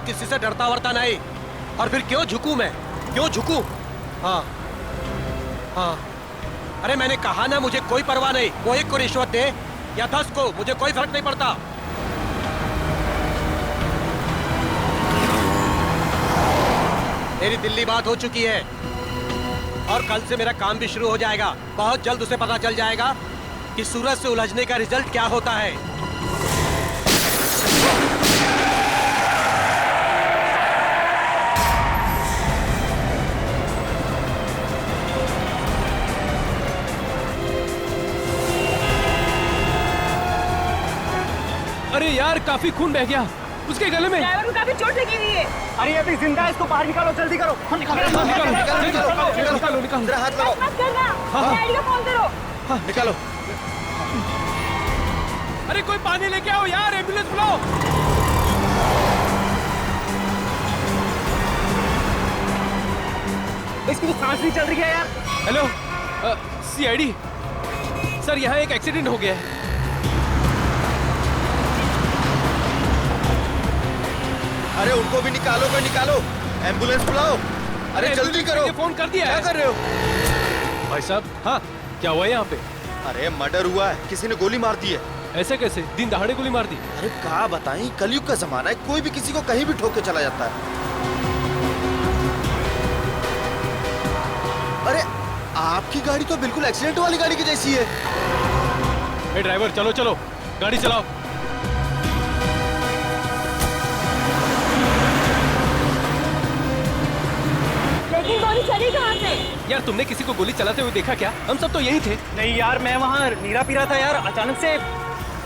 किसी से डरता वरता नहीं। और फिर क्यों झुकूं मैं, क्यों झुकूं? हाँ हाँ, अरे मैंने कहा ना, मुझे कोई परवाह नहीं। वो 1 को रिश्वत दे या 10 को, मुझे कोई फर्क नहीं पड़ता। मेरी दिल्ली बात हो चुकी है और कल से मेरा काम भी शुरू हो जाएगा। बहुत जल्द उसे पता चल जाएगा कि सूरज से उलझने का रिजल्ट क्या होता है। अरे यार, काफी खून बह गया उसके गले में। ड्राइवर को काफी चोट लगी हुई है। अरे अभी जिंदा है, इसको बाहर निकालो, जल्दी करो। निकालो। जरा हाथ लगाओ। मत करना, डैडी को फोन करो। निकालो। अरे कोई पानी लेके आओ यार, एम्बुलेंस बुलाओ। इसकी तो सांस नहीं चल रही है यार। हेलो, सीआईडी सर, यहाँ एक एक्सीडेंट हो गया है। अरे उनको भी निकालो, कोई निकालो, एम्बुलेंस बुलाओ। अरे जल्दी करो। फोन कर दिया है। क्या कर रहे हो भाई साहब? हाँ, क्या हुआ यहाँ पे? अरे मर्डर हुआ है, किसी ने गोली मार दी है। ऐसे कैसे? दिन दहाड़े गोली मार दी? अरे क्या बताएं, कलयुग का जमाना है, कोई भी किसी को कहीं भी ठोक के चला जाता है। अरे आपकी गाड़ी तो बिल्कुल एक्सीडेंट वाली गाड़ी की जैसी है। ए ड्राइवर, चलो चलो, गाड़ी चलाओ। लेकिन गोली चली कहाँ से? यार तुमने किसी को गोली चलाते हुए देखा क्या? हम सब तो यही थे। नहीं यार, मैं वहाँ नीरा पी रहा था यार, अचानक से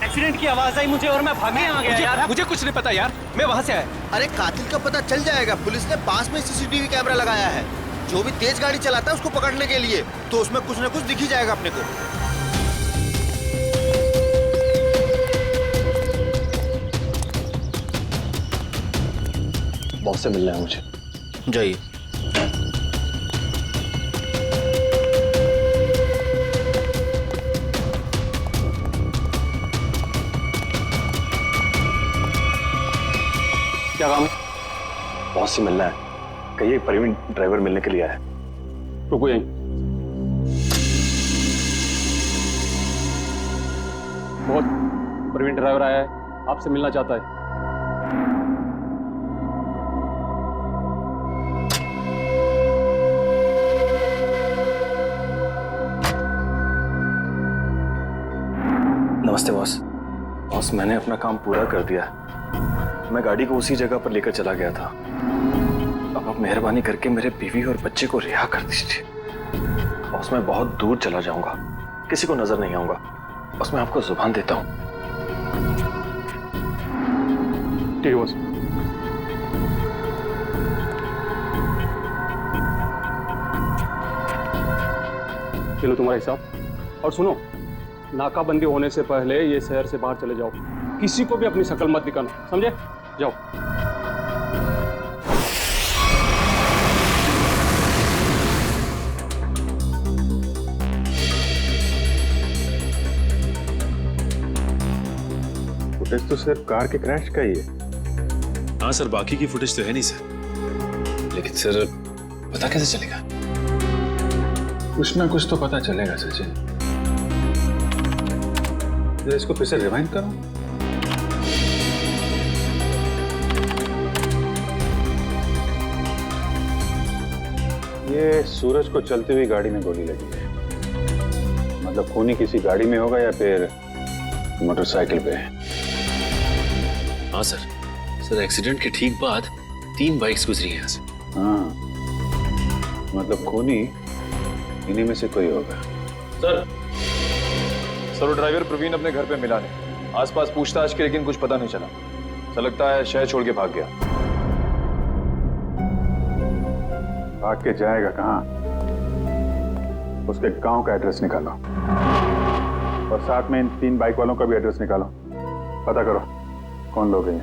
एक्सीडेंट की आवाज आई मुझे और मैं भागे आ गया यार। मुझे कुछ नहीं पता यार, मैं वहाँ से आया। अरे कातिल का पता चल जाएगा, पुलिस ने पास में सीसीटीवी कैमरा लगाया है। जो भी तेज गाड़ी चलाता है उसको पकड़ने के लिए, तो उसमें कुछ न कुछ दिख ही जाएगा अपने को। बॉस से मिलना है मुझे। जाइए। क्या काम है? बॉस से मिलना है। कहिए प्रवीण ड्राइवर मिलने के लिए आया है। रुको यहीं। बहुत प्रवीण ड्राइवर आया है, आपसे मिलना चाहता है। नमस्ते बॉस। बॉस, मैंने अपना काम पूरा कर दिया। मैं गाड़ी को उसी जगह पर लेकर चला गया था। अब आप मेहरबानी करके मेरे बीवी और बच्चे को रिहा कर दीजिए। बॉस, मैं बहुत दूर चला जाऊंगा, किसी को नजर नहीं आऊंगा। बस मैं आपको जुबान देता हूं। ठीक है बॉस। चलो तुम्हारा हिसाब। और सुनो, नाकाबंदी होने से पहले ये शहर से बाहर चले जाओ। किसी को भी अपनी शक्ल मत दिखाना, समझे? जाओ। फुटेज तो सिर्फ कार के क्रैश का ही है। हाँ सर, बाकी की फुटेज तो है नहीं सर। लेकिन सर, पता कैसे चलेगा? कुछ ना कुछ तो पता चलेगा सचिन। जरा इसको फिर से रिवाइंड करो। ये सूरज को चलती हुई गाड़ी में गोली लगी है। मतलब खूनी किसी गाड़ी में होगा या फिर मोटरसाइकिल पे। हाँ सर। सर, एक्सीडेंट के ठीक बाद 3 बाइक्स गुजरी हैं यहाँ से। हाँ, मतलब खूनी इन्हीं में से कोई होगा। सर, वो ड्राइवर प्रवीण अपने घर पे मिला नहीं। आसपास पूछताछ की, लेकिन कुछ पता नहीं चला। ऐसा लगता है शहर छोड़ के भाग गया। भाग के जाएगा कहाँ? उसके गांव का एड्रेस निकालो और साथ में इन 3 बाइक वालों का भी एड्रेस निकालो। पता करो कौन लोग हैं।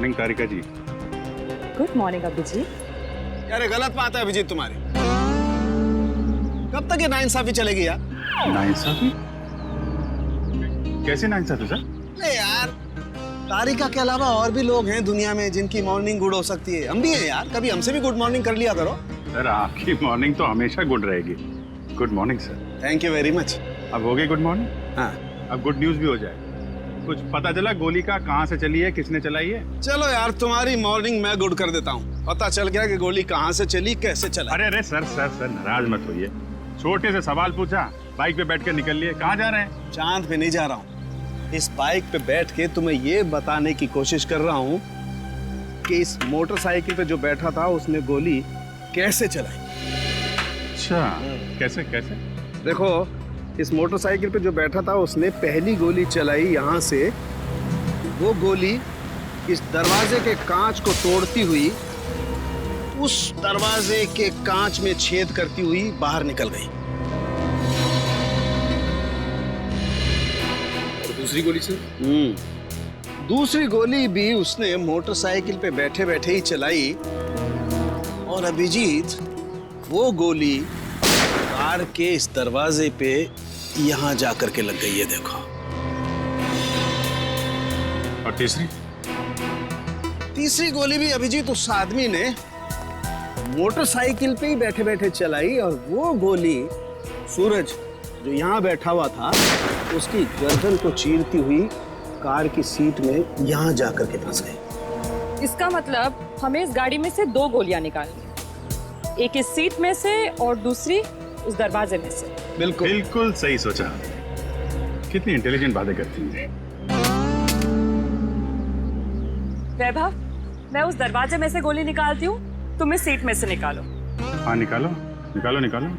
Morning Tarika ji. Good morning Abhijeet. यार ये गलत बात है अभिजीत तुम्हारी। कब तक ये नाइंसाफी चलेगी यार? नाइंसाफी? कैसे नाइंसाफी सर? नहीं यार, तारिका के अलावा और भी लोग हैं दुनिया में जिनकी मॉर्निंग गुड हो सकती है। हम भी हैं यार, कभी हमसे भी गुड मॉर्निंग कर लिया करो। सर आपकी मॉर्निंग तो हमेशा गुड रहेगी। Good morning sir. Thank you very much. अब हो गई गुड मॉर्निंग? हाँ, अब गुड न्यूज भी हो जाए। कुछ पता चला गोली का कहाँ से चली है, किसने चलाई है? चलो यार तुम्हारी मॉर्निंग मैं गुड कर देता हूँ। पता चल गया कि गोली कहाँ से चली, कैसे चला। अरे अरे सर सर सर नाराज मत होइए। छोटे से सवाल पूछा, बाइक पे बैठ कर निकल लिए। कहाँ जा रहे हैं? चांद पे नहीं जा रहा हूँ। इस बाइक पे बैठ के तुम्हें ये बताने की कोशिश कर रहा हूँ कि इस मोटरसाइकिल पे जो बैठा था उसने गोली कैसे चलाई। अच्छा, कैसे कैसे? देखो, इस मोटरसाइकिल पे जो बैठा था उसने पहली गोली चलाई यहाँ से। वो गोली इस दरवाजे के कांच को तोड़ती हुई उस दरवाजे के कांच में छेद करती हुई बाहर निकल गई। और दूसरी गोली सर? दूसरी गोली भी उसने मोटरसाइकिल पे बैठे बैठे ही चलाई। और अभिजीत, वो गोली कार के इस दरवाजे पे यहाँ जाकर के लग गई है, देखो। और तीसरी? तीसरी गोली भी अभिजीत उस आदमी ने मोटरसाइकिल पे ही बैठे बैठे चलाई। और वो गोली सूरज जो यहाँ बैठा हुआ था उसकी गर्दन को चीरती हुई कार की सीट में यहाँ जाकर के फंस गई। इसका मतलब हमें इस गाड़ी में से 2 गोलियां निकालनी है, एक इस सीट में से और दूसरी उस दरवाजे में से। बिल्कुल बिल्कुल सही सोचा। कितनी इंटेलिजेंट बातें करती हैं। वैभव, मैं उस दरवाजे में से गोली निकालती हूँ, तुम इस सीट में से निकालो। हाँ निकालो निकालो निकालो।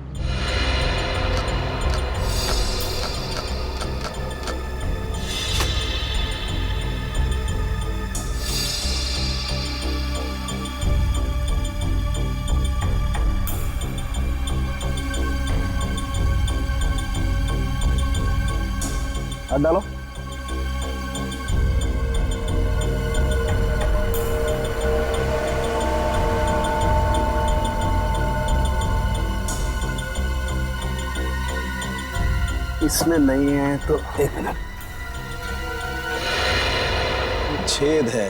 हाथ डालो। इसमें नहीं है तो एक मिनट, छेद है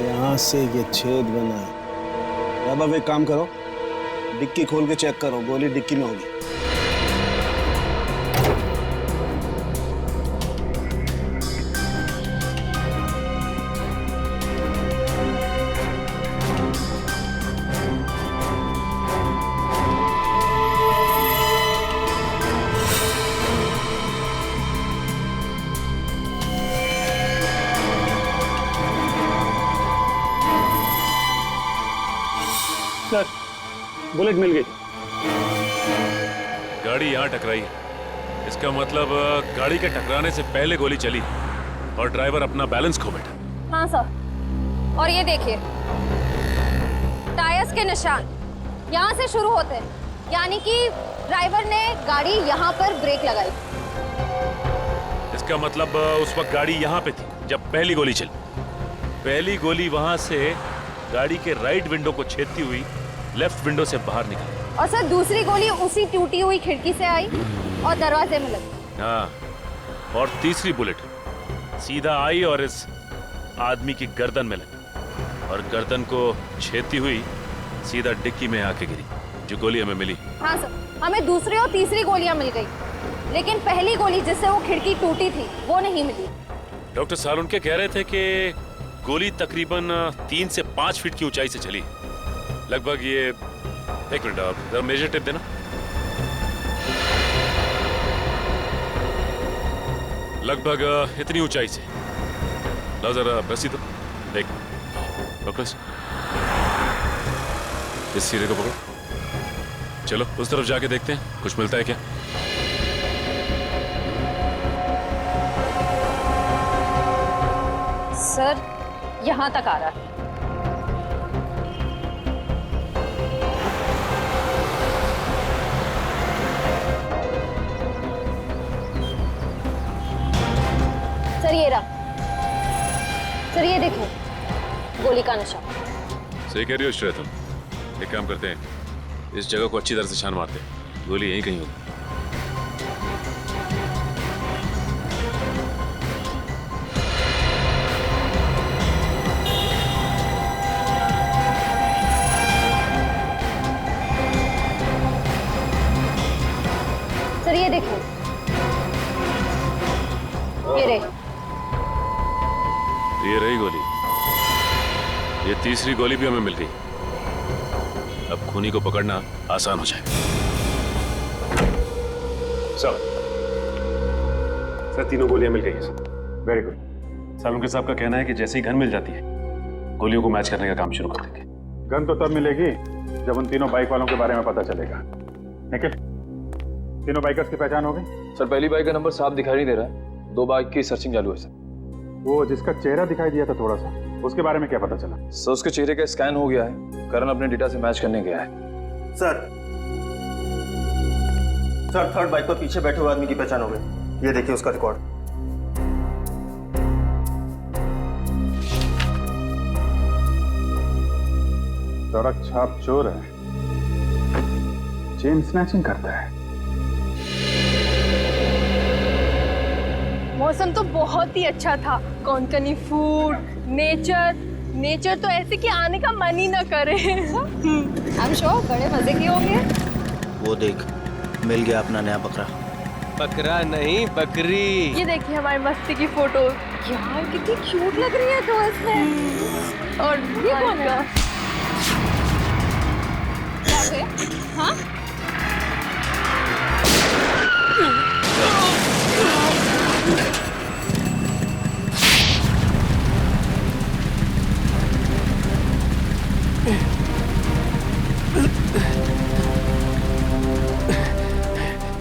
यहां से, ये छेद बना है। अब एक काम करो, डिक्की खोल के चेक करो, गोली डिक्की में होगी। सर बुलेट मिल गई। गाड़ी यहाँ टकराई है, इसका मतलब गाड़ी के टकराने से पहले गोली चली और ड्राइवर अपना बैलेंस खो बैठा। हाँ सर, और ये देखिए टायर्स के निशान यहाँ से शुरू होते हैं, यानी कि ड्राइवर ने गाड़ी यहाँ पर ब्रेक लगाई। इसका मतलब उस वक्त गाड़ी यहाँ पे थी जब पहली गोली चली। पहली गोली वहां से गाड़ी के राइट विंडो को छेदती हुई लेफ्ट विंडो से बाहर निकली। और सर दूसरी गोली उसी टूटी हुई खिड़की से आई और दरवाजे में लगी। हाँ, और तीसरी बुलेट सीधा आई और इस आदमी की गर्दन में लगी और गर्दन को छेदती हुई सीधा डिक्की में आके गिरी, जो गोली हमें मिली। हाँ सर, हमें दूसरी और तीसरी गोलियां मिल गई, लेकिन पहली गोली जिससे वो खिड़की टूटी थी वो नहीं मिली। डॉक्टर सालुनके कह रहे थे कि गोली तकरीबन 3 से 5 फीट की ऊंचाई से चली, लगभग ये, एक मिनट आप जरा मेजर टेप देना। लगभग इतनी ऊंचाई से। ला जरा रस्सी दो, देख डॉक्टर, इस सिरे को पकड़ो। चलो उस तरफ जाके देखते हैं कुछ मिलता है क्या। सर यहाँ तक आ रहा है। सर ये रहा। सर ये देखो, गोली का निशान। सही कह रही हो श्रेया तुम। एक काम करते हैं, इस जगह को अच्छी तरह से छान मारते हैं। गोली यहीं कहीं होगी। सर ये देखो, ये रही गोली। ये तीसरी गोली भी हमें मिल गई। अब खूनी को पकड़ना आसान हो जाएगा। सर तीनों गोलियां मिल गई हैं सर। Very good. सालुंके साहब का कहना है कि जैसे ही गन मिल जाती है, गोलियों को मैच करने का काम शुरू कर देंगे। गन तो तब मिलेगी जब उन तीनों बाइक वालों के बारे में पता चलेगा। निखिल, तीनों बाइकर्स की पहचान हो गई? सर पहली बाइक का नंबर साफ दिखाई नहीं दे रहा है। 2 बाइक की सर्चिंग चालू है सर। वो जिसका चेहरा दिखाई दिया था थोड़ा सा, उसके बारे में क्या पता चला? सर उसके चेहरे का स्कैन हो गया है। करण अपने डेटा से मैच करने गया है। सर थर्ड बाइक पर पीछे बैठे हुए आदमी की पहचान हो गई। ये देखिए उसका रिकॉर्ड। सड़क छाप चोर है, चेन स्नैचिंग करता है। मौसम तो बहुत ही अच्छा था। कोंकणी फूड, नेचर तो ऐसे कि आने का मन ही ना करे। I'm sure बड़े मजे की होंगे। वो देख, मिल गया अपना नया बकरा। बकरा नहीं, बकरी। ये देखिए हमारी मस्ती की फोटो। यार कितनी क्यूट लग रही है तो इसमें। और ये कौन का? हाँ?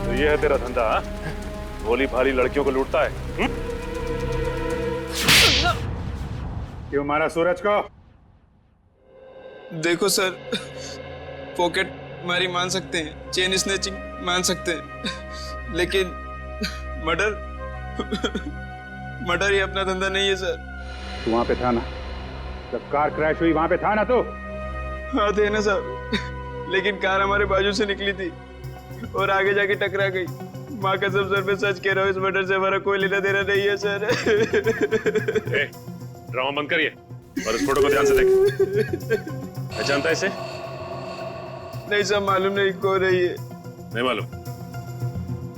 तो ये है तेरा धंधा? भोली भाली लड़कियों को लूटता है? क्यों मारा सूरज को? देखो सर, पॉकेट मारी मान सकते हैं, चेन स्नैचिंग मान सकते हैं, लेकिन मर्डर ही अपना धंधा नहीं है सर। तू वहां पे था ना जब कार क्रैश हुई? वहां पे था ना तू? हाँ थे ना सर, लेकिन कार हमारे बाजू से निकली थी और आगे जाके टकरा गई। माँ कसम सर, मैं सच कह रहा हूँ, इस मर्डर से हमारा कोई लेना देना नहीं है सर। ड्रामा बंद करिए और इस फोटो को ध्यान से देख। पहचानता है इसे? नहीं सर, मालूम नहीं कौन है ये। नहीं मालूम?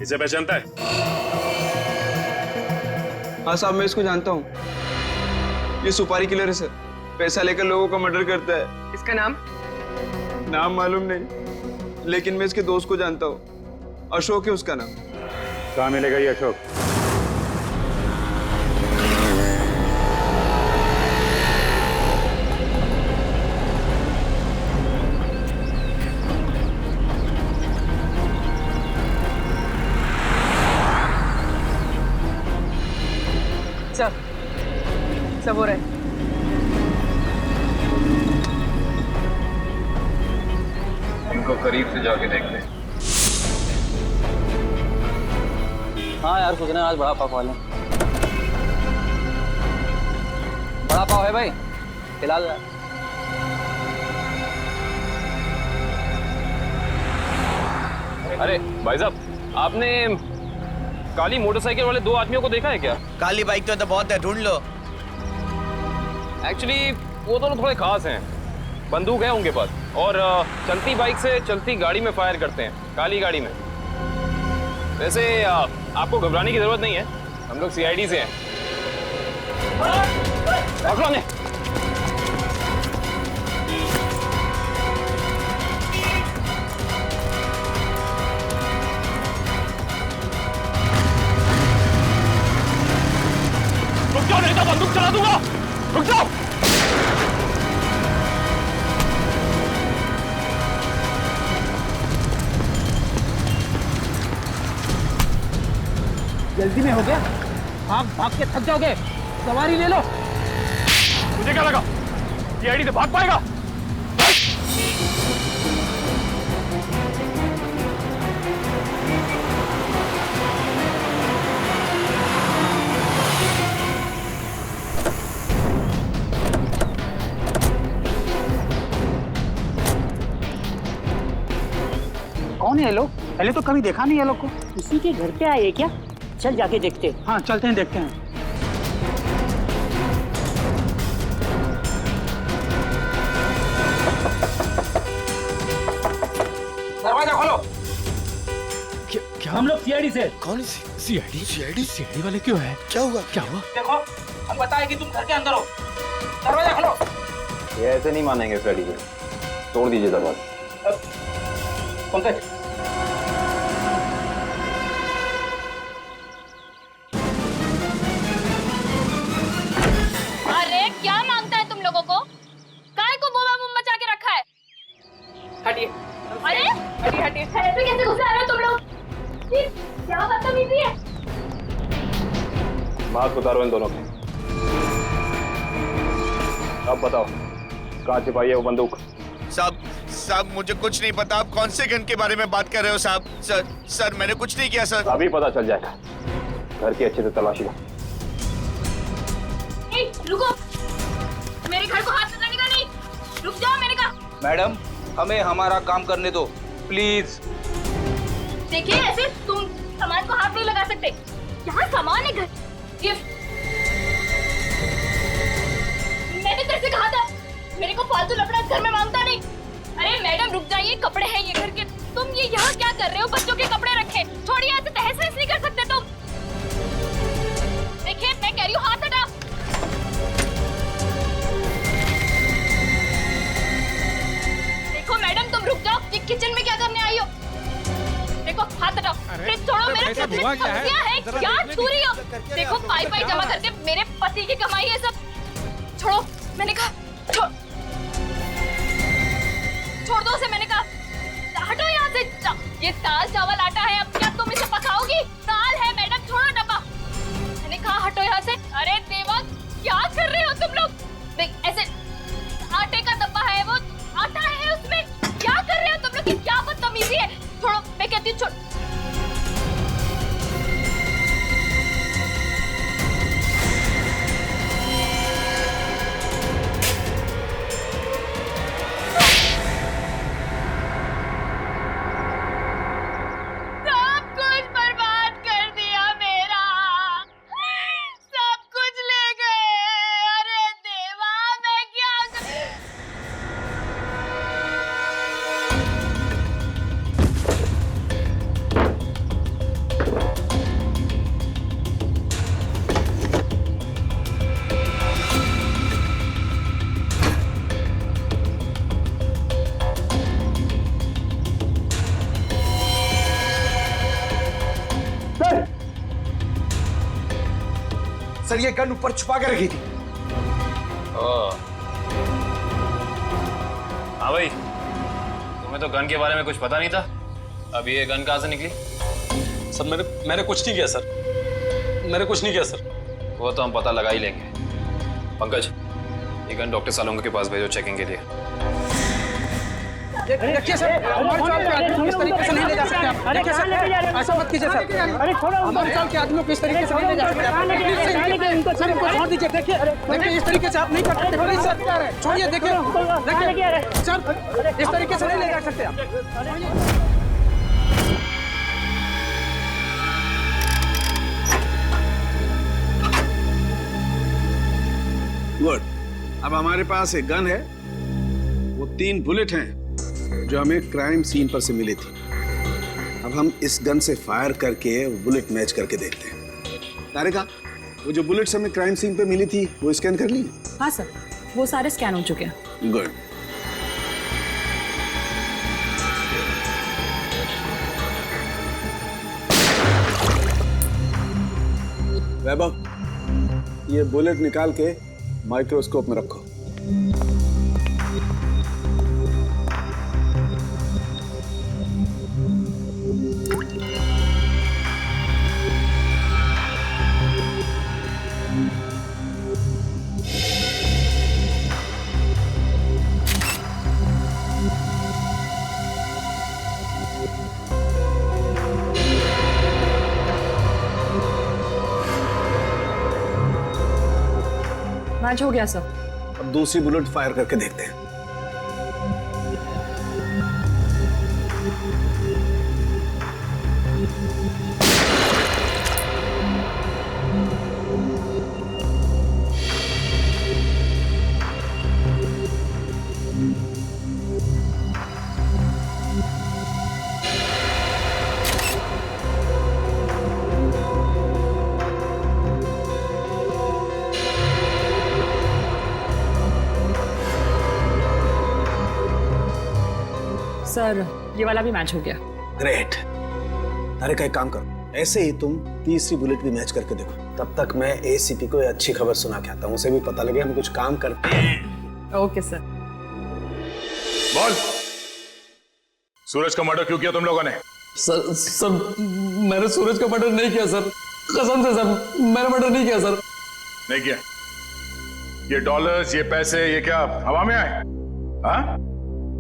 इसे पहचानता है? हाँ साहब, मैं इसको जानता हूँ। ये सुपारी किलर है सर, पैसा लेकर लोगों का मर्डर करता है। इसका नाम? नाम मालूम नहीं, लेकिन मैं इसके दोस्त को जानता हूँ। अशोक है उसका नाम। कहाँ मिलेगा ये अशोक? सब हो रहा है। इनको करीब से जाके देख ले। हाँ यार, सोच रहे हैं आज बड़ा पाव खा लें। बड़ा पाव है भाई, फिलहाल। अरे भाई साहब, आपने काली मोटरसाइकिल वाले 2 आदमियों को देखा है क्या? काली बाइक तो बहुत है, ढूंढ लो। एक्चुअली वो दोनों थोड़े खास हैं। बंदूक है उनके पास और चलती बाइक से चलती गाड़ी में फायर करते हैं, काली गाड़ी में। वैसे आपको घबराने की जरूरत नहीं है, हम लोग सीआईडी से हैं। रुक जाओ, नहीं तो बंदूक चला दूंगा। रुक जाओ। जल्दी में हो गया, भाग भाग के थक जाओगे। सवारी ले लो। मुझे क्या लगा सीआईडी से भाग पाएगा? कौन है ये लोग? पहले तो कभी देखा नहीं है लोग को। किसी के घर पे आए क्या? चल जाके देखते हैं। हाँ चलते हैं, देखते हैं। दरवाजा खोलो। क्या हम लोग सीआईडी से। कौन सीआईडी वाले क्यों है? क्या हुआ? देखो, हम बताए कि तुम घर के अंदर हो। दरवाजा खोलो। ये ऐसे नहीं मानेंगे फ्रेडी को, तोड़ दीजिए दरवाजा। पंकज, अरे क्या मांगता है तुम लोगों को? काय को बोबा मुंह मचा के रखा है? हटिए। अरे हटिए। ऐसे कैसे घुस रहे हो तुम लोग? ये क्या बदतमीजी है? मास्क उतारो इन दोनों के। अब बताओ, कहाँ छिपाई है वो बंदूक? साहब मुझे कुछ नहीं पता। आप कौन से गन के बारे में बात कर रहे हो साहब? सर मैंने कुछ नहीं किया सर। अभी पता चल जाएगा। घर की अच्छे से तलाशी लो। रुको, मेरे घर को हाथ लगाने का नहीं। रुक जाओ, मैंने कहा। मैडम, हमें हमारा काम करने दो प्लीज। देखिए, ऐसे तुम सामान को हाथ नहीं लगा सकते। यहाँ सामान है, घर गिफ्ट। मैंने तेरे से कहा था मेरे को फालतू लफड़ा घर में मांगता नहीं। अरे मैडम रुक जाइए, कपड़े हैं ये घर के। तुम ये यहाँ क्या कर रहे हो? बच्चों के कपड़े रखे, छोड़िए। ऐसे तहस नहस नहीं कर सकते तुम। देखिए मैं कह रही हूँ, हाथ हटा। देखो मैडम, तुम रुक जाओ। ये किचन में क्या करने आई हो? देखो हाथ हटाओ। फ्रिज छोड़ो। मेरा फ्रिज में सब्जियां है, क्या छू रही हो? देखो पाई पाई जमा करके मेरे पति की कमाई है सब। छोड़ो, मैंने कहा छोड़ दो उसे, मैंने कहा। हटो यहाँ से। ये दाल चावल आटा है, अब क्या तुम इसे पकाओगी? दाल है मैडम, छोड़ो डब्बा। मैंने कहा हटो यहाँ से। अरे देवा, क्या कर रहे हो तुम लोग? देख, ऐसे आटे का डब्बा है, वो आटा है उसमें। क्या कर रहे हो तुम लोग? क्या बदतमीजी है? छोड़ो, मैं कहती हूँ छोड़। सब कुछ बर्बाद कर दिया मेरा। सब कुछ ले गए। अरे देवा, मैं क्या सर ये गन ऊपर छुपा के रखी थी। हाँ भाई, तुम्हें तो गन के बारे में कुछ पता नहीं था। अब ये गन कहाँ से निकली? सर मैंने कुछ नहीं किया सर। मैंने कुछ नहीं किया सर। वो तो हम पता लगा ही लेंगे। पंकज, ये गन डॉक्टर सालोंगे के पास भेजो चेकिंग के लिए। देखिए सर, हमारे चाल के आदमी को इस तरीके से नहीं ले जा सकते आप। देखिए सर, ऐसा मत कीजिए सर। अरे छोड़ो, हमारे चाल के आदमियों को इस तरीके से नहीं ले जा सकते आप। प्लीज सर, इनको छोड़ दीजिए। देखिए इस तरीके से आप नहीं कर सकते। प्लीज सर, छोड़िए। देखिए सर, इस तरीके से नहीं ले जा सकते आप। गुड। अब हमारे पास एक गन है, वो 3 बुलेट हैं जो हमें क्राइम सीन पर से मिली थी। अब हम इस गन से फायर करके बुलेट मैच करके देखते हैं। तारिका, वो जो बुलेट्स हमें क्राइम सीन पे मिली थी वो स्कैन कर ली? हाँ सर, वो सारे स्कैन हो चुके हैं। गुड। वैभव, ये बुलेट निकाल के माइक्रोस्कोप में रखो। मैच हो गया सर। अब दूसरी बुलेट फायर करके देखते हैं। सर ये वाला भी मैच हो गया। ग्रेट। अरे का एक काम करो, ऐसे ही तुम तीसरी बुलेट भी मैच करके देखो। तब तक मैं एसीपी को अच्छी खबर सुना के आता हूँ, उसे भी पता लगे हम कुछ काम करते हैं। Okay sir. बोल, सूरज का मर्डर क्यों किया तुम लोगों ने? सर मैंने सूरज का मर्डर नहीं किया सर, कसम से सर, मैंने मर्डर नहीं किया सर। नहीं किया? ये डॉलर्स, ये पैसे, ये क्या हवा में आए? हाँ?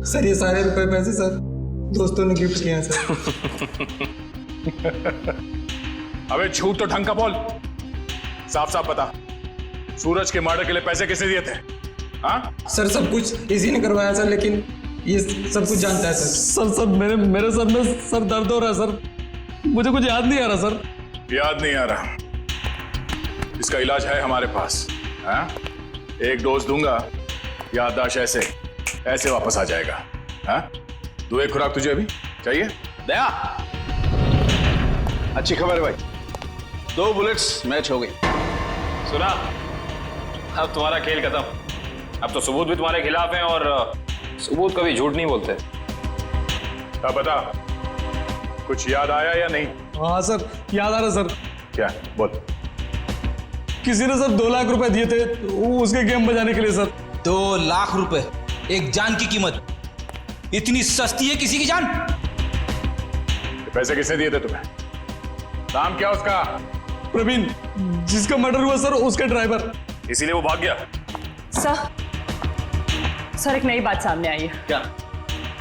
सर ये सारे रुपए पैसे सर दोस्तों ने गिफ्ट किए हैं सर। अबे झूठ तो ढंग का बोल, साफ साफ बता, सूरज के मर्डर के लिए पैसे किसने दिए थे? हाँ? सर सब कुछ इसी ने करवाया सर, लेकिन ये सब कुछ जानता है सर। सर मेरे सर में सर दर्द हो रहा है सर, मुझे कुछ याद नहीं आ रहा सर। याद नहीं आ रहा? इसका इलाज है हमारे पास। हाँ? एक डोज दूंगा, याददाश्त ऐसे वापस आ जाएगा। हाँ? दो एक खुराक तुझे अभी चाहिए? दया, अच्छी खबर है भाई, 2 बुलेट्स मैच हो गई। सुना, अब तुम्हारा खेल खत्म। अब तो सबूत भी तुम्हारे खिलाफ हैं और सबूत कभी झूठ नहीं बोलते। अब बता, कुछ याद आया या नहीं? हाँ सर याद आ रहा सर। क्या? बोल। किसी ने सर 2 लाख रुपए दिए थे उसके गेम बजाने के लिए सर। 2 लाख रुपए, एक जान की कीमत। इतनी सस्ती है किसी की जान? पैसे किसने दिए थे तुम्हें? नाम क्या उसका? प्रवीण, जिसका मर्डर हुआ सर उसका ड्राइवर। इसीलिए वो भाग गया? सर एक नई बात सामने आई है। क्या?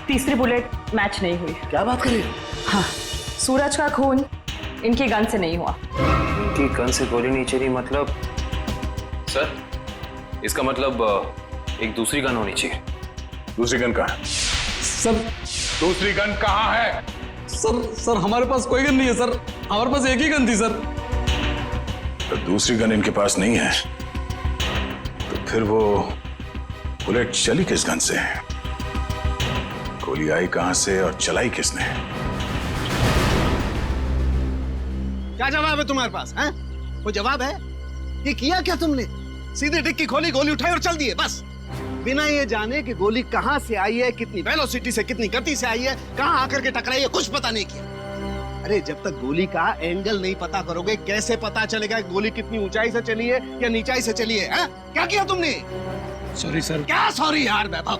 तीसरी बुलेट मैच नहीं हुई। क्या बात कर रही हो? हाँ, सूरज का खून इनकी गन से नहीं हुआ। इनकी गन से गोली नहीं चली मतलब? सर इसका मतलब एक दूसरी गन होनी चाहिए। दूसरी गन कहाँ है? सर दूसरी गन कहाँ है? सर हमारे पास कोई गन नहीं है सर, हमारे पास एक ही गन थी सर। तो दूसरी गन इनके पास नहीं है तो फिर वो बुलेट चली किस गन से? गोली आई कहां से और चलाई किसने? क्या जवाब है तुम्हारे पास? हैं? वो जवाब है? ये किया क्या तुमने? सीधे डिक्की खोली, गोली उठाई और चल दिए बस, बिना ये जाने कि गोली कहां से आई है, कितनी वेलोसिटी से, कितनी गति से आई है, कहां आकर के टकराई है, कुछ पता नहीं किया। अरे जब तक गोली का एंगल नहीं पता करोगे कैसे पता चलेगा गोली कितनी ऊंचाई से चली है या नीचाई से चली है? क्या किया तुमने? Sorry sir. क्या सॉरी यार वैभव?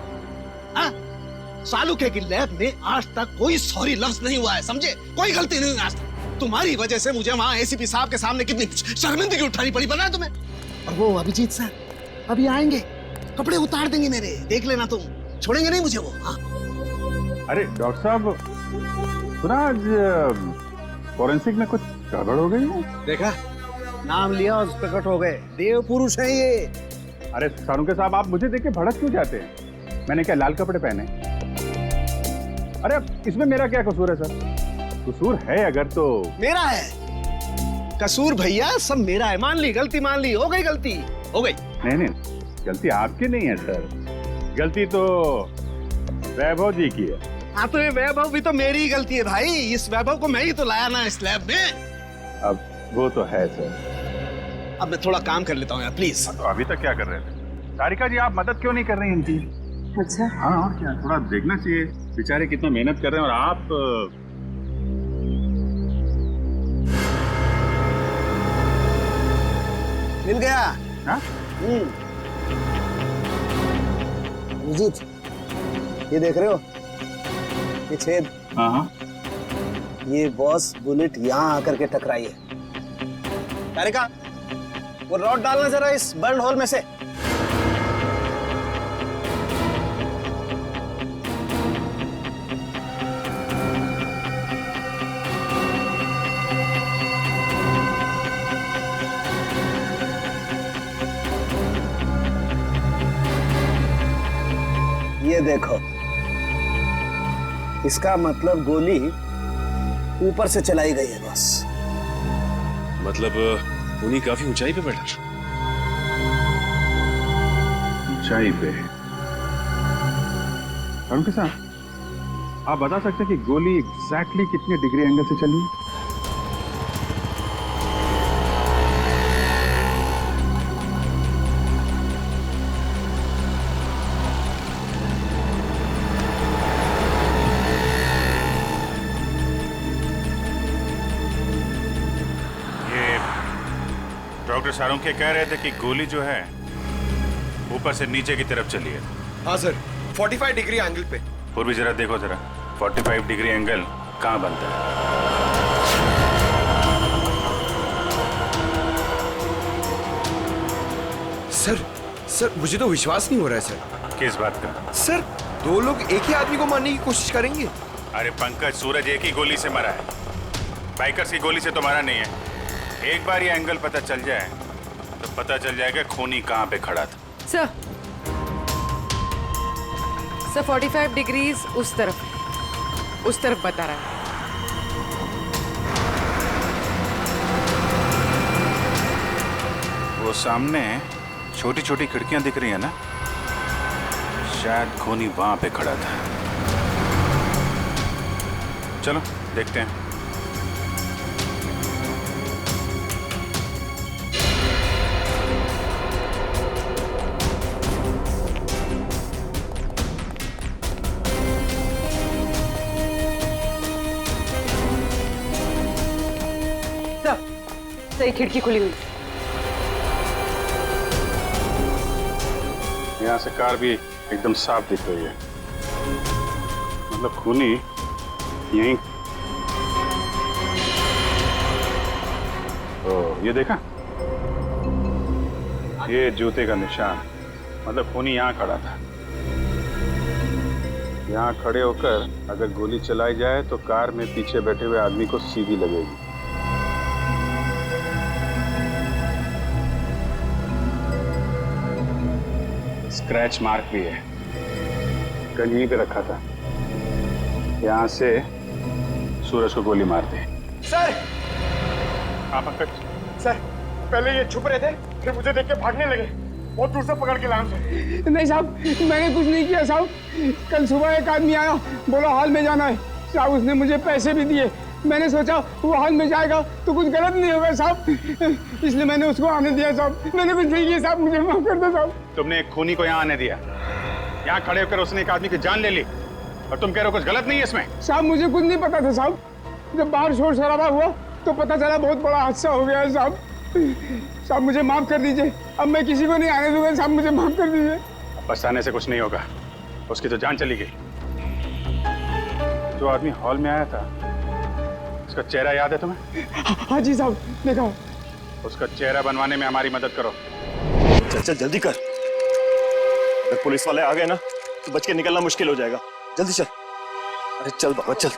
सालुके की लैब में आज तक कोई सॉरी लफ्ज नहीं हुआ है, समझे? कोई गलती नहीं आज तक। तुम्हारी वजह से मुझे वहां एसीपी साहब के सामने कितनी शर्मिंदगी उठानी पड़ी, पता है तुम्हें? और वो अभिजीत सर अभी आएंगे, कपड़े उतार देंगे मेरे, देख लेना तुम, छोड़ेंगे नहीं मुझे वो। हाँ? अरे डॉक्टर साहब, सुना आज फॉरेंसिक में कुछ गड़बड़ हो गई है? देखा, नाम लिया और प्रकट हो गए, देव पुरुष है ये। अरे सालुके साहब, आप मुझे देख के भड़क क्यों जाते हैं? मैंने क्या लाल कपड़े पहने? अरे इसमें मेरा क्या कसूर है सर? कसूर है अगर तो मेरा है। कसूर भैया सब मेरा है, मान ली, गलती मान ली, हो गई गलती, हो गई। नहीं, गलती आपकी नहीं है सर, गलती तो वैभव जी की है। हाँ तो ये वैभव भी तो मेरी ही गलती है भाई, इस वैभव को मैं ही तो लाया ना इस लैब में। अब वो तो है सर। अब मैं थोड़ा काम कर लेता हूँ यार, प्लीज। तो अभी तक क्या कर रहे थे? सारिका जी, आप मदद क्यों नहीं कर रही इनकी? अच्छा हाँ, और क्या, थोड़ा देखना चाहिए, बेचारे कितना मेहनत कर रहे हैं और आप मिल गया। हाँ? अभिजीत, ये देख रहे हो ये छेद? हाँ, ये बॉस बुलेट यहाँ आकर के टकराई है। तारिका, वो रॉड डालना जरा इस बर्न होल में से। ये देखो, इसका मतलब गोली ऊपर से चलाई गई है बस। मतलब उन्हीं काफी ऊंचाई पे बैठा। ऊंचाई पे? सालुके साहब, आप बता सकते हैं कि गोली एग्जैक्टली कितने डिग्री एंगल से चली? डॉक्टर सारुंखे कह रहे थे कि गोली जो है ऊपर से नीचे की तरफ चली है। हाँ सर, 45 डिग्री एंगल पे। पूर्वी जरा देखो जरा, 45 डिग्री एंगल कहाँ बनता है? सर मुझे तो विश्वास नहीं हो रहा है सर। किस बात का? सर 2 लोग एक ही आदमी को मारने की कोशिश करेंगे। अरे पंकज, सूरज एक ही गोली से मरा है, बाइकर्स की गोली से तो मरा नहीं है। एक बार ये एंगल पता चल जाए तो पता चल जाएगा खूनी कहाँ पे खड़ा था। सर 45 डिग्रीज उस तरफ बता रहा है। वो सामने छोटी छोटी खिड़कियां दिख रही है ना, शायद खूनी वहां पे खड़ा था। चलो देखते हैं। सही खिड़की खुली हुई। यहाँ से कार भी एकदम साफ दिख रही है, मतलब खूनी यहीं। तो ये देखा, ये जूते का निशान, मतलब खूनी यहाँ खड़ा था। यहाँ खड़े होकर अगर गोली चलाई जाए तो कार में पीछे बैठे हुए आदमी को सीधी लगेगी। स्क्रैच मार्क भी है, गन यहीं पे रखा था। यहाँ से सूरज को गोली मार दी। सर! हाँ पंकज। सर, पहले ये छुप रहे थे, फिर मुझे देख के भागने लगे। बहुत दूर से पकड़ के लाए से। नहीं साहब, मैंने कुछ नहीं किया साहब। कल सुबह एक आदमी आया, बोला हॉल में जाना है साहब। उसने मुझे पैसे भी दिए। मैंने सोचा वो हॉल में जाएगा तो कुछ गलत नहीं होगा साहब, इसलिए मैंने उसको आने दिया साहब। मैंने कुछ नहीं किया साहब, मुझे माफ कर दो साहब। तुमने एक खूनी को यहाँ आने दिया, यहाँ खड़े होकर उसने एक आदमी की जान ले ली, और तुम कह रहे हो कुछ गलत नहीं है इसमें? साहब मुझे कुछ नहीं पता था साहब। जब बाहर शोर शराबा हुआ तो पता चला बहुत बड़ा हादसा हो गया है साहब। साहब मुझे माफ कर दीजिए, अब मैं किसी को नहीं आने दूंगा साहब, मुझे माफ कर दीजिए। पछताने से कुछ नहीं होगा, उसकी तो जान चली गई। जो आदमी हॉल में आया था, उसका चेहरा याद है तुम्हें? हाँ जी साहब, देखा। उसका चेहरा बनवाने में हमारी मदद करो। चल चल जल्दी कर, अगर पुलिस वाले आ गए ना तो बच के निकलना मुश्किल हो जाएगा। जल्दी चल। अरे चल बाबा चल,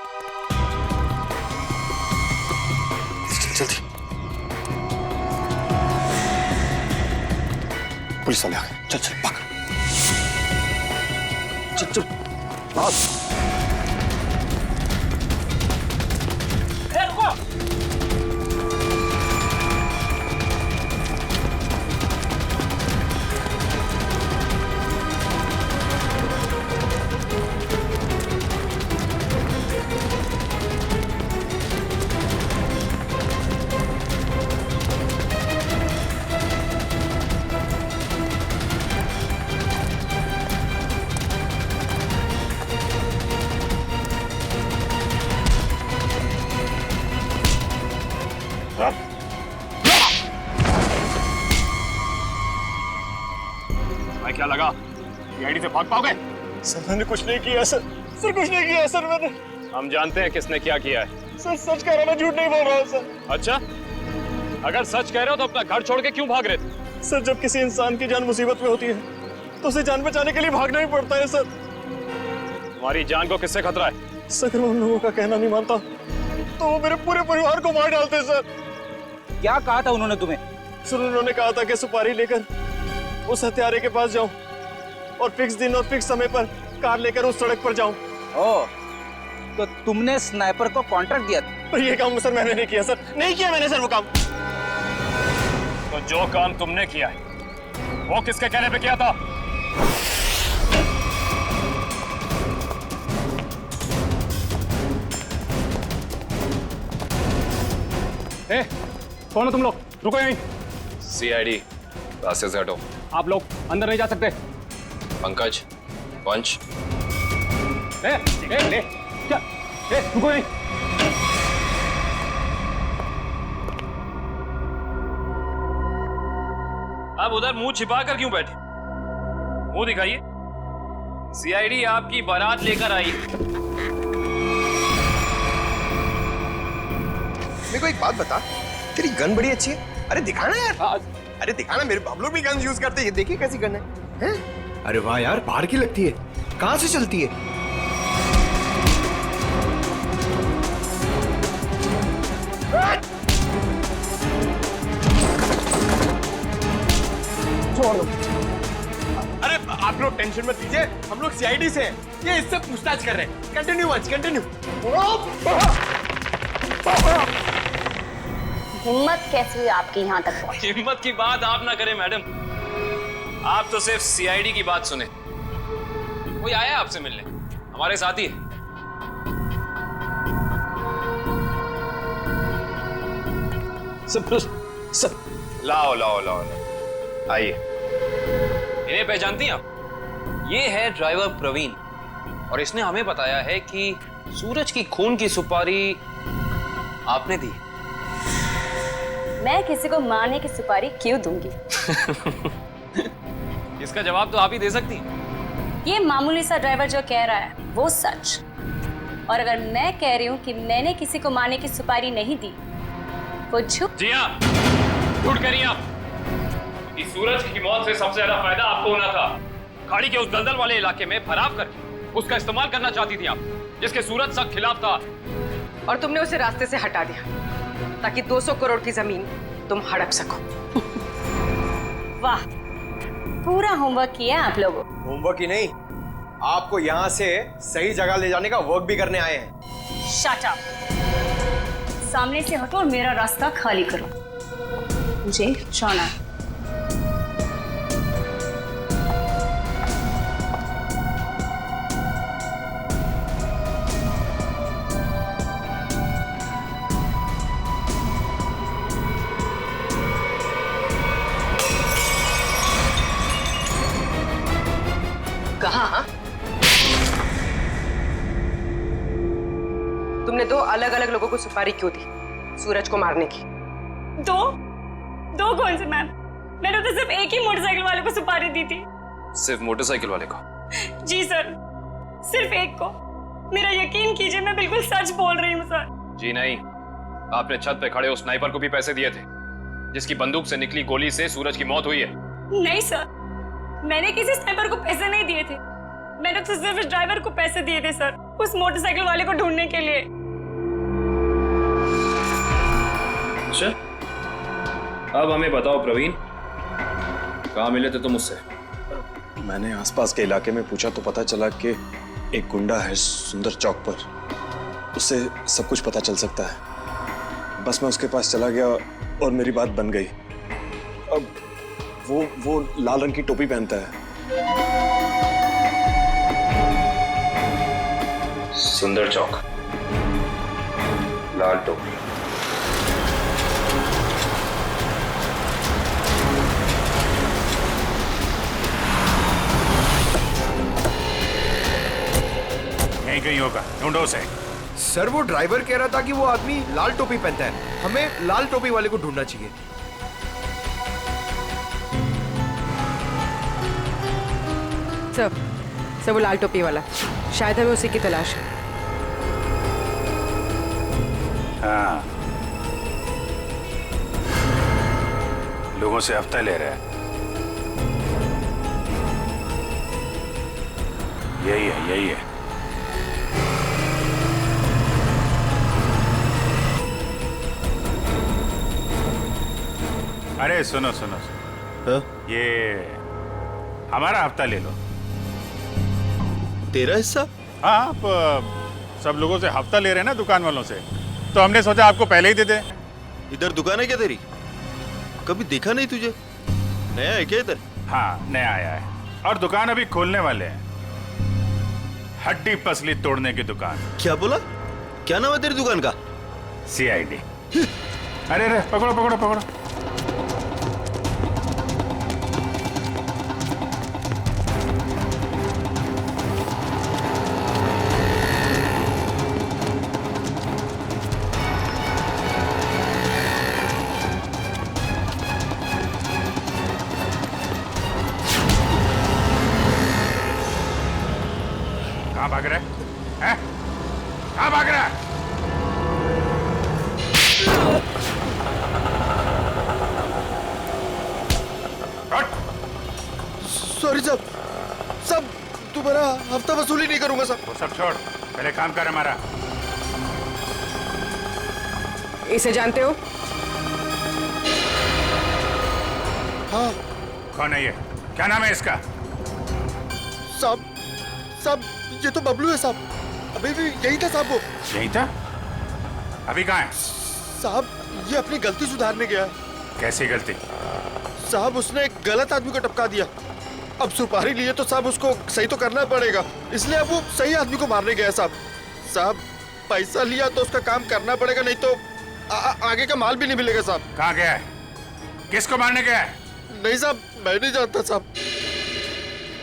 जल्दी। पुलिस वाले आ गए, चल चल भाग। चल चल भाग। क्या लगा ये आईडी से भाग पाओगे? सर मैंने कुछ नहीं किया सर, सर कुछ नहीं किया सर मैंने। हम जानते हैं किसने क्या किया है। सर सच कह रहा, मैं झूठ नहीं बोल रहा हूँ सर। अच्छा, अगर सच कह रहे हो तो अपना घर छोड़ के क्यों भाग रहे थे? सर जब किसी इंसान की जान मुसीबत में होती है तो उसे जान बचाने के लिए भागना ही पड़ता है सर। तुम्हारी जान को किससे खतरा है? सर मैं उन लोगों का कहना नहीं मानता तो वो मेरे पूरे परिवार को मार डालते सर। क्या कहा था उन्होंने तुम्हें? सर उन्होंने कहा था कि सुपारी लेकर उस हत्यारे के पास जाऊं और फिक्स दिन और फिक्स समय पर कार लेकर उस सड़क पर जाऊं। ओह, तो तुमने स्नाइपर को कॉन्ट्रैक्ट दिया था? पर ये काम सर मैंने नहीं किया सर, नहीं किया मैंने सर वो काम। तो जो काम तुमने किया है वो किसके कहने पे किया था? कौन हो तुम लोग? रुको यहीं। सीआईडी, रास्ते से हटो। आप लोग अंदर नहीं जा सकते। पंकज, पंच। क्या? रुको यहीं। उधर मुंह छिपा कर क्यों बैठे? मुंह दिखाइए। सीआईडी आपकी बारात लेकर आई। मेरे को एक बात बता, तेरी गन बड़ी अच्छी है। अरे दिखाना यार। अरे दिखाना, मेरे बाबू लोग भी गन यूज करते हैं। ये देखिए कैसी गन है? अरे वाह यार, बाहर की लगती है। कहां से चलती है? छोड़ दो। अरे आप लोग टेंशन मत लीजिए, हम लोग सीआईडी से हैं। ये इससे पूछताछ कर रहे हैं। Continue once, continue. हिम्मत कैसे हुई आपकी यहाँ तक पहुंची? हिम्मत की बात आप ना करें मैडम, आप तो सिर्फ सीआईडी की बात सुने। कोई आया आपसे मिलने? हमारे साथी है। सब लाओ लाओ लाओ, आइए। इन्हें पहचानती हैं आप? ये है ड्राइवर प्रवीण, और इसने हमें बताया है कि सूरज की खून की सुपारी आपने दी। मैं किसी को मारने की सुपारी क्यों दूंगी? इसका जवाब तो आप ही दे सकती हैं। ये मामूली सा ड्राइवर जो कह रहा है वो सच, और अगर मैं कह रही हूँ कि मैंने किसी को मारने की सुपारी नहीं दी, वो झूठ। जी हाँ, झूठ कह रही हैं आप। इस सूरज की मौत से सबसे ज्यादा फायदा आपको होना था। खाड़ी के उस दलदल वाले इलाके में फराव करके उसका इस्तेमाल करना चाहती थी आप, जिसके सूरज सख्त खिलाफ था। और तुमने उसे रास्ते से हटा दिया ताकि 200 करोड़ की जमीन तुम हड़प सको। वाह, पूरा होमवर्क किया आप लोगों। होमवर्क ही नहीं, आपको यहाँ से सही जगह ले जाने का वर्क भी करने आए हैं। Shut up. सामने से हटो और मेरा रास्ता खाली करो। मुझे जाना है। कहाँ? तुमने 2 अलग-अलग लोगों को सुपारी क्यों दी सूरज को मारने की? दो कौन से मैम? मैंने तो सिर्फ एक ही मोटरसाइकिल वाले को सुपारी दी थी। सिर्फ मोटरसाइकिल वाले को? जी सर, सिर्फ एक को। मेरा यकीन कीजिए, मैं बिल्कुल सच बोल रही हूँ सर। जी नहीं, आपने छत पे खड़े उस स्नाइपर को भी पैसे दिए थे, जिसकी बंदूक से निकली गोली से सूरज की मौत हुई है। नहीं सर, मैंने किसी स्नाइपर को पैसे नहीं दिए थे। मैंने तो सिर्फ इस ड्राइवर को पैसे दिए थे सर, उस मोटरसाइकिल वाले को ढूंढने के लिए। अच्छा, अब हमें बताओ प्रवीण, कहाँ मिले थे तुम उससे? मैंने आसपास के इलाके में पूछा तो पता चला कि एक गुंडा है सुंदर चौक पर, उससे सब कुछ पता चल सकता है। बस मैं उसके पास चला गया और मेरी बात बन गई। अब वो लाल रंग की टोपी पहनता है। सुंदर चौक, लाल टोपी। यहीं कहीं होगा, ढूंढो उसे। सर वो ड्राइवर कह रहा था कि वो आदमी लाल टोपी पहनता है, हमें लाल टोपी वाले को ढूंढना चाहिए। सब वो लाल टोपी वाला, शायद हमें उसी की तलाश है। हाँ, लोगों से हफ्ता ले रहा है। यही है, यही है। अरे सुनो सुनो सुनो, ये हमारा हफ्ता ले लो। तेरा हिस्सा? हाँ, आप सब लोगों से हफ्ता ले रहे हैं ना दुकान वालों से, तो हमने सोचा आपको पहले ही दे दें। इधर दुकान है क्या तेरी? कभी देखा नहीं तुझे? नया है क्या इधर? हाँ, नया आया है और दुकान अभी खोलने वाले हैं। हड्डी पसली तोड़ने की दुकान। क्या बोला? क्या नाम है तेरी दुकान का? सीआईडी। अरे अरे, पकड़ो पकड़ो पकड़ो। सॉरी साहब, साहब दोबारा हफ्ता वसूली नहीं करूंगा साहब। वो सब छोड़, पहले काम कर हमारा। इसे जानते हो? हाँ। कौन है ये? क्या नाम है इसका? साहब, साहब ये तो बबलू है साहब। अभी भी यही था साहब वो। यही था? अभी कहाँ है? साहब ये अपनी गलती सुधारने गया है। कैसी गलती? साहब उसने एक गलत आदमी को टपका दिया। अब सुपारी लिए तो साहब उसको सही तो करना पड़ेगा, इसलिए अब वो सही आदमी को मारने गया है साहब। साहब पैसा लिया तो उसका काम करना पड़ेगा, नहीं तो आगे का माल भी नहीं मिलेगा साहब। कहाँ गया है? किसको मारने गया है? नहीं साहब मैं नहीं जानता साहब।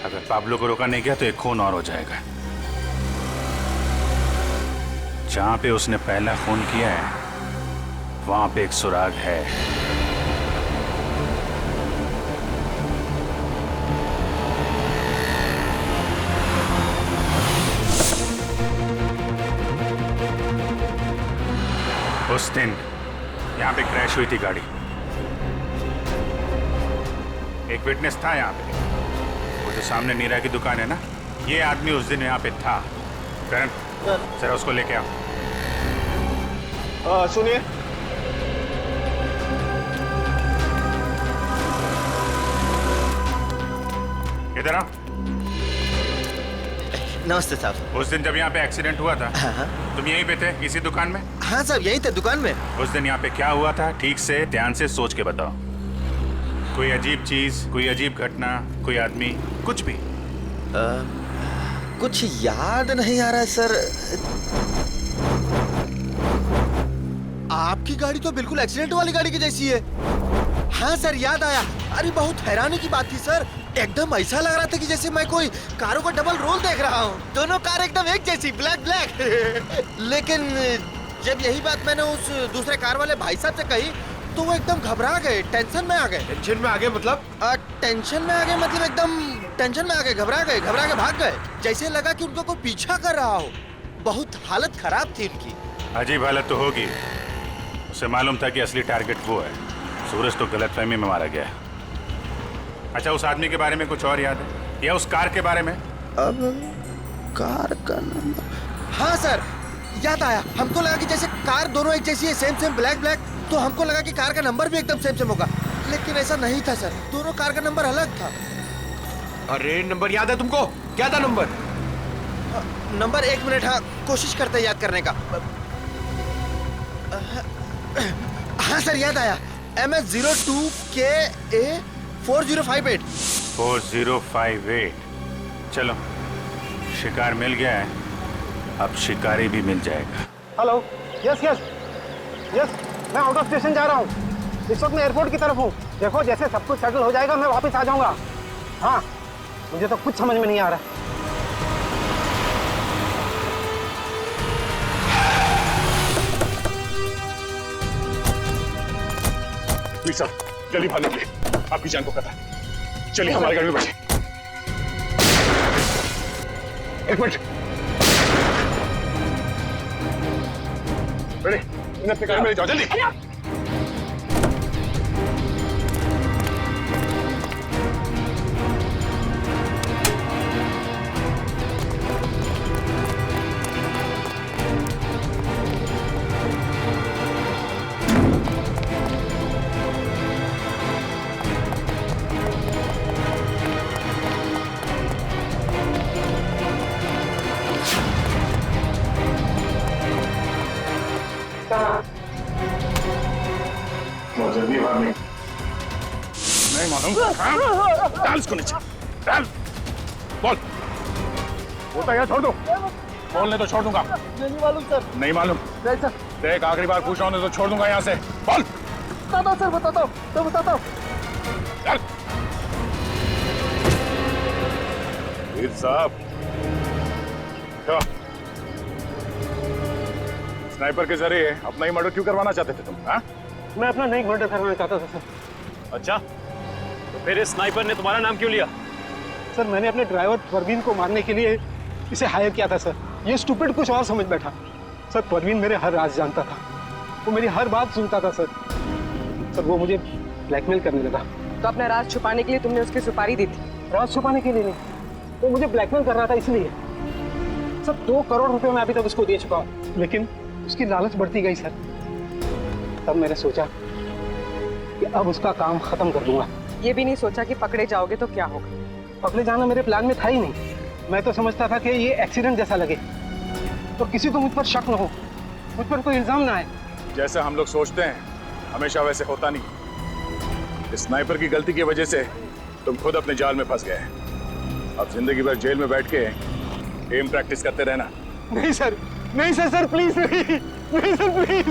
अगर पाब्लो को रोका नहीं गया तो एक खून और हो जाएगा। जहां पे उसने पहला खून किया है वहां पे एक सुराग है। उस दिन यहां पे क्रैश हुई थी गाड़ी। एक विटनेस था यहाँ पे, वो जो सामने नीरा की दुकान है ना, ये आदमी उस दिन यहाँ पे था। करण जरा उसको लेके आओ। सुनिए, इधर आओ। नमस्ते साहब। उस दिन जब यहाँ पे एक्सीडेंट हुआ था, तुम यहीं पे थे इसी दुकान में? हाँ साहब यही थे दुकान में। उस दिन यहाँ पे क्या हुआ था ठीक से ध्यान से सोच के बताओ। कोई अजीब चीज, कोई अजीब घटना, कोई आदमी, कुछ भी? कुछ याद नहीं आ रहा है सर। आपकी गाड़ी तो बिल्कुल एक्सीडेंट वाली गाड़ी की जैसी है। हाँ सर याद आया। अरे बहुत हैरानी की बात थी सर, एकदम ऐसा लग रहा था कि जैसे मैं कोई कारों का डबल रोल देख रहा हूँ। दोनों कार एकदम एक जैसी, ब्लैक ब्लैक। लेकिन जब यही बात मैंने उस दूसरे कार वाले भाई साहब से कही तो वो एकदम घबरा गए, टेंशन में आ गए। टेंशन में आ गए मतलब? टेंशन में आ गए मतलब एकदम टेंशन में आ गए, घबरा के भाग गए। जैसे लगा कि उनको कोई पीछा कर रहा हो। बहुत हालत खराब थी उनकी। अजीब हालत तो होगी। उसे मालूम था कि असली टारगेट वो है। सूरज तो गलतफहमी में मारा गया है। अच्छा उस आदमी के बारे में कुछ और याद है या उस कार के बारे में? अब कार का नंबर, हाँ सर याद आया। हमको लगा कि जैसे कार दोनों एक जैसी है, सेम ब्लैक ब्लैक, तो हमको लगा कि कार का नंबर भी एकदम सेम होगा, लेकिन ऐसा नहीं था सर। दोनों कार का नंबर अलग था। अरे नंबर याद है तुमको? क्या था नंबर? नंबर 1 मिनट, हाँ कोशिश करते हैं याद करने का। हाँ सर याद आया, MS02KA 4058। 4058। चलो शिकार मिल गया है, अब शिकारी भी मिल जाएगा। हेलो, यस यस यस, मैं आउट ऑफ स्टेशन जा रहा हूँ। इस वक्त मैं एयरपोर्ट की तरफ हूँ। देखो जैसे सब कुछ सेटल हो जाएगा मैं वापस आ जाऊंगा। हाँ मुझे तो कुछ समझ में नहीं आ रहा। वीर साहब जल्दी भागेंगे, आपकी जान को खतरा। चलिए हमारी गाड़ी में बैठे। एक मिनट, बैठे, इन्हें अपनी गाड़ी में ले जाओ जल्दी। नहीं मालूम। डाल इसको नीचे, डाल। बोल। बोलता क्या छोड़ दो? बोलने तो छोड़ दूंगा। नहीं मालूम सर। नहीं मालूम? नहीं सर। देख आखिरी बार पूछ रहा हूँ तो छोड़ दूंगा यहाँ से। बोल। बताता सर, बताता हूँ तो बताता हूँ। वीर साहब स्नाइपर के जरिए अपना ही मर्डर क्यों करवाना चाहते थे तुम? हाँ? मैं अपना नहीं मर्डर करवाना चाहता था सर। अच्छा तो फिर इस स्नाइपर ने तुम्हारा नाम क्यों लिया? सर मैंने अपने ड्राइवर परवीन को मारने के लिए इसे हायर किया था सर। ये स्टूपिड कुछ और समझ बैठा। सर परवीन मेरे हर राज जानता था, वो मेरी हर बात सुनता था सर। सर वो मुझे ब्लैकमेल करने लगा। तो अपना राज छुपाने के लिए तुमने उसकी सुपारी दी थी? राज छुपाने के लिए नहीं, वो मुझे ब्लैकमेल कर रहा था इसलिए। सर 2 करोड़ रुपए मैं अभी तक उसको दे चुका हूँ, लेकिन उसकी लालच बढ़ती गई सर। तब मैंने सोचा कि अब उसका काम खत्म कर दूंगा। ये भी नहीं सोचा कि पकड़े जाओगे तो क्या होगा? पकड़े जाना मेरे प्लान में था ही नहीं। मैं तो समझता था कि ये एक्सीडेंट जैसा लगे तो किसी को मुझ पर शक न हो, मुझ पर कोई इल्जाम ना आए। जैसा हम लोग सोचते हैं हमेशा वैसे होता नहीं। इस स्नाइपर की गलती की वजह से तुम खुद अपने जाल में फंस गए। अब जिंदगी भर जेल में बैठ के एम प्रैक्टिस करते रहना। नहीं सर, नहीं सर, सर प्लीज नहीं, नहीं सर प्लीज।